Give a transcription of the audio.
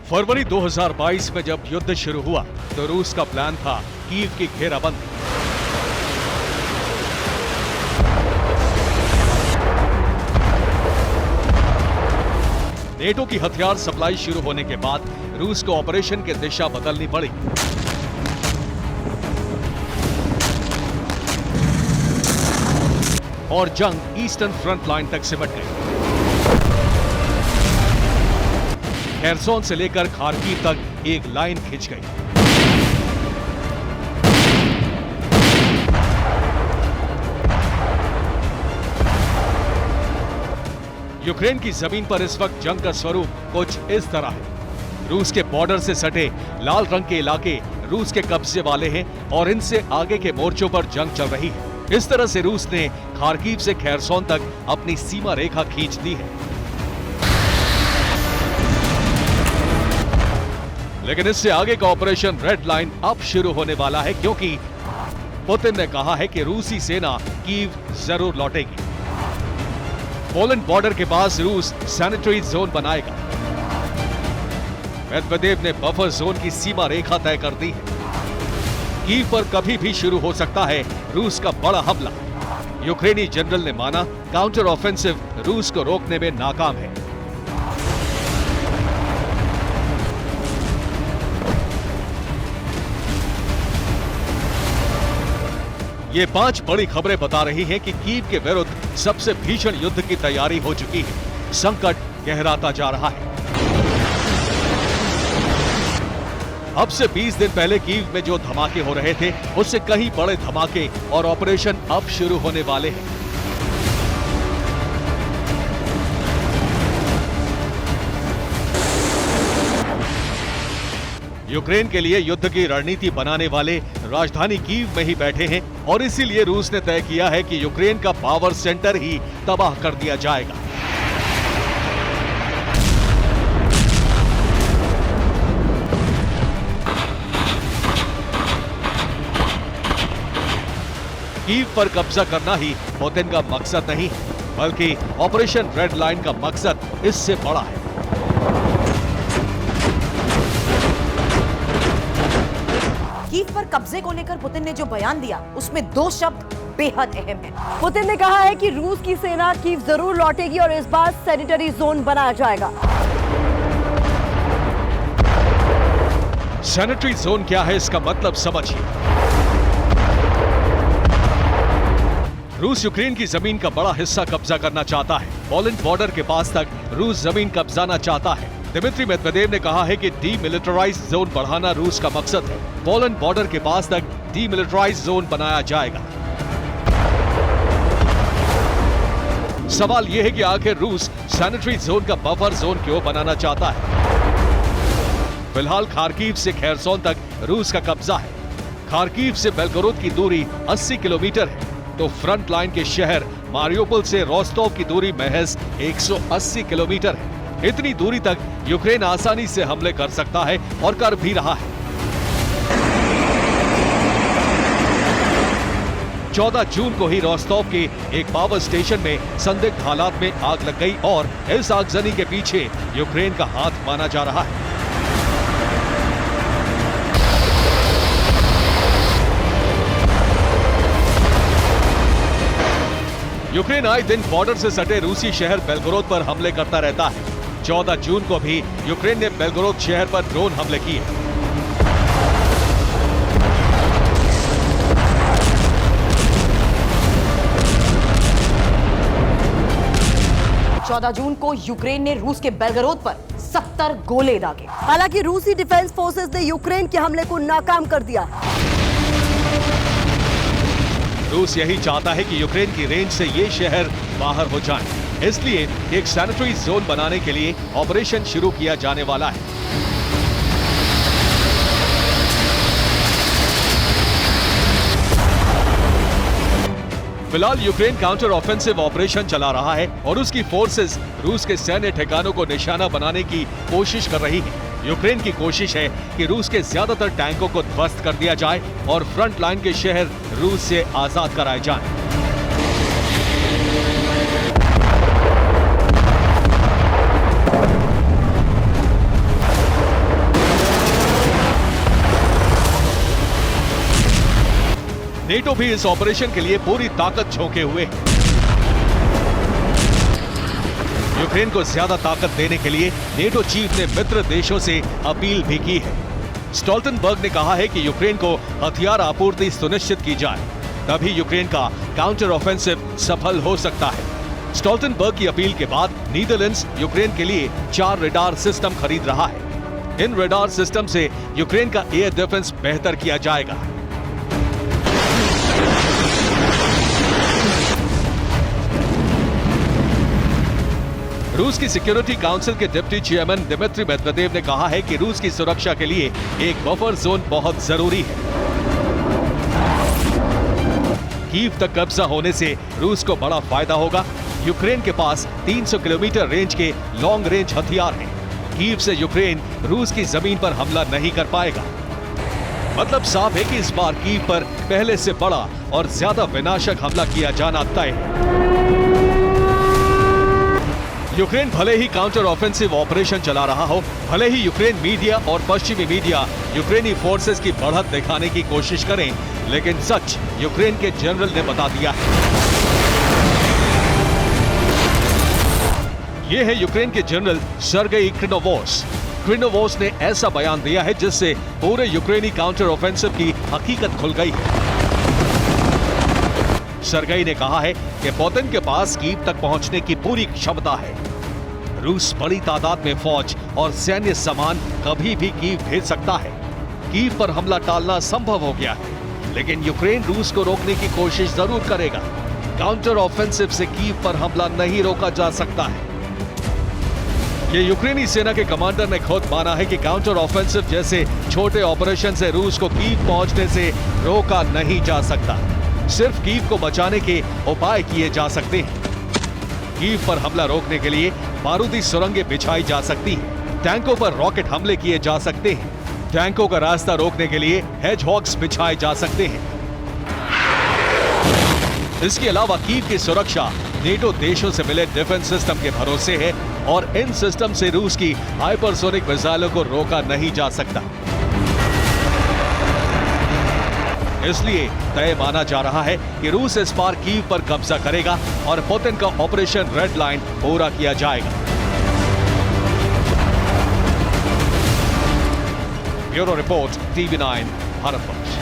फरवरी 2022 में जब युद्ध शुरू हुआ तो रूस का प्लान था कीव की घेराबंदी। नेटो की हथियार सप्लाई शुरू होने के बाद रूस को ऑपरेशन की दिशा बदलनी पड़ी। और जंग ईस्टर्न फ्रंट लाइन तक सिमट गई। खेरसोन से लेकर खार्किव तक एक लाइन खिंच गई। यूक्रेन की जमीन पर इस वक्त जंग का स्वरूप कुछ इस तरह है। रूस के बॉर्डर से सटे लाल रंग के इलाके रूस के कब्जे वाले हैं और इनसे आगे के मोर्चों पर जंग चल रही है। इस तरह से रूस ने खार्किव से खेरसोन तक अपनी सीमा रेखा खींच दी है। लेकिन इससे आगे का ऑपरेशन रेड लाइन अब शुरू होने वाला है, क्योंकि पुतिन ने कहा है कि रूसी सेना कीव जरूर लौटेगी। पोलैंड बॉर्डर के पास रूस सैनिटरी जोन बनाएगा। मेदवेदेव ने बफर जोन की सीमा रेखा तय कर दी है। कीव पर कभी भी शुरू हो सकता है रूस का बड़ा हमला। यूक्रेनी जनरल ने माना काउंटर ऑफेंसिव रूस को रोकने में नाकाम है। ये 5 बड़ी खबरें बता रही हैं कि कीव के विरुद्ध सबसे भीषण युद्ध की तैयारी हो चुकी है। संकट गहराता जा रहा है। अब से 20 दिन पहले कीव में जो धमाके हो रहे थे, उससे कहीं बड़े धमाके और ऑपरेशन अब शुरू होने वाले हैं। यूक्रेन के लिए युद्ध की रणनीति बनाने वाले राजधानी कीव में ही बैठे हैं और इसीलिए रूस ने तय किया है कि यूक्रेन का पावर सेंटर ही तबाह कर दिया जाएगा। कीव पर कब्जा करना ही पुतिन का मकसद नहीं है, बल्कि ऑपरेशन रेड लाइन का मकसद इससे बड़ा है। कीव पर कब्जे को लेकर पुतिन ने जो बयान दिया, उसमें 2 शब्द बेहद अहम हैं। पुतिन ने कहा है कि रूस की सेना कीव जरूर लौटेगी और इस बार सैनिटरी जोन बनाया जाएगा। सैनिटरी जोन क्या है, इसका मतलब समझिए। रूस यूक्रेन की जमीन का बड़ा हिस्सा कब्जा करना चाहता है। पोलैंड बॉर्डर के पास तक रूस जमीन कब्जाना चाहता है। दिमित्री मेदवेदेव ने कहा है कि डीमिलिटराइज जोन बढ़ाना रूस का मकसद है। पोलैंड बॉर्डर के पास तक डीमिलिटराइज जोन बनाया जाएगा। सवाल यह है कि आखिर रूस सैनिटरी जोन का बफर जोन क्यों बनाना चाहता है। फिलहाल खार्किव से खेरसोन तक रूस का कब्जा है। खार्किव से बेलगोरोद की दूरी 80 किलोमीटर है, तो फ्रंट लाइन के शहर मारियोपोल से रोस्टोव की दूरी महज 180 किलोमीटर है। इतनी दूरी तक यूक्रेन आसानी से हमले कर सकता है और कर भी रहा है। 14 जून को ही रोस्टोव के एक पावर स्टेशन में संदिग्ध हालात में आग लग गई और इस आगजनी के पीछे यूक्रेन का हाथ माना जा रहा है। यूक्रेन आए दिन बॉर्डर से सटे रूसी शहर बेलगोरोद पर हमले करता रहता है। 14 जून को भी यूक्रेन ने बेलगोरोद शहर पर ड्रोन हमले किए। चौदह जून को यूक्रेन ने रूस के बेलगोरोद पर 70 गोले दागे। हालांकि रूसी डिफेंस फोर्सेस ने यूक्रेन के हमले को नाकाम कर दिया। रूस यही चाहता है कि यूक्रेन की रेंज से ये शहर बाहर हो जाएं। इसलिए एक सैनिटरी जोन बनाने के लिए ऑपरेशन शुरू किया जाने वाला है। फिलहाल यूक्रेन काउंटर ऑफेंसिव ऑपरेशन चला रहा है और उसकी फोर्सेस रूस के सैन्य ठिकानों को निशाना बनाने की कोशिश कर रही है। यूक्रेन की कोशिश है कि रूस के ज्यादातर टैंकों को ध्वस्त कर दिया जाए और फ्रंट लाइन के शहर रूस से आजाद कराए जाएं। नेटो भी इस ऑपरेशन के लिए पूरी ताकत झोंके हुए है। यूक्रेन को ज्यादा ताकत देने के लिए नेटो चीफ ने मित्र देशों से अपील भी की है। स्टोल्टनबर्ग ने कहा है कि यूक्रेन को हथियार आपूर्ति सुनिश्चित की जाए, तभी यूक्रेन का काउंटर ऑफेंसिव सफल हो सकता है। स्टोल्टनबर्ग की अपील के बाद नीदरलैंड्स यूक्रेन के लिए 4 रडार सिस्टम खरीद रहा है। इन रडार सिस्टम से यूक्रेन का एयर डिफेंस बेहतर किया जाएगा। रूस की सिक्योरिटी काउंसिल के डिप्टी चेयरमैन दिमित्री मेदवेदेव ने कहा है कि रूस की सुरक्षा के लिए एक बफर जोन बहुत जरूरी है। कीव तक कब्जा होने से रूस को बड़ा फायदा होगा। यूक्रेन के पास 300 किलोमीटर रेंज के लॉन्ग रेंज हथियार हैं। कीव से यूक्रेन रूस की जमीन पर हमला नहीं कर पाएगा। मतलब साफ है कि इस बार कीव पर पहले से बड़ा और ज्यादा विनाशक हमला किया जाना तय है। यूक्रेन भले ही काउंटर ऑफेंसिव ऑपरेशन चला रहा हो, भले ही यूक्रेन मीडिया और पश्चिमी मीडिया यूक्रेनी फोर्सेस की बढ़त दिखाने की कोशिश करें, लेकिन सच यूक्रेन के जनरल ने बता दिया है। ये है यूक्रेन के जनरल सर्गेई क्रिनोवोस। क्रिनोवोस ने ऐसा बयान दिया है जिससे पूरे यूक्रेनी काउंटर ऑफेंसिव की हकीकत खुल गई है। सर्गेई ने कहा है कि पुतिन के पास कीव तक पहुंचने की पूरी क्षमता है। रूस बड़ी तादाद में फौज और सैन्य सामान कभी भी कीव भेज सकता है। कीव पर हमला टालना संभव हो गया है, लेकिन यूक्रेन रूस को रोकने की कोशिश जरूर करेगा। काउंटर ऑफेंसिव से कीव पर हमला नहीं रोका जा सकता है। ये यूक्रेनी सेना के कमांडर ने खुद माना है कि काउंटर ऑफेंसिव जैसे छोटे ऑपरेशन से रूस को कीव पहुंचने से रोका नहीं जा सकता। सिर्फ कीव को बचाने के उपाय किए जा सकते हैं। कीव पर हमला रोकने के लिए बारूदी सुरंगें बिछाई जा सकती हैं। टैंकों पर रॉकेट हमले किए जा सकते हैं। टैंकों का रास्ता रोकने के लिए हेजहॉग्स बिछाए जा सकते हैं। इसके अलावा कीव की सुरक्षा नेटो देशों से मिले डिफेंस सिस्टम के भरोसे है और इन सिस्टम से रूस की हाइपरसोनिक मिसाइलों को रोका नहीं जा सकता। इसलिए तय माना जा रहा है कि रूस इस बार कीव पर कब्जा करेगा और पुतिन का ऑपरेशन रेड लाइन पूरा किया जाएगा। Bureau report, TV9 Bharatvarsh.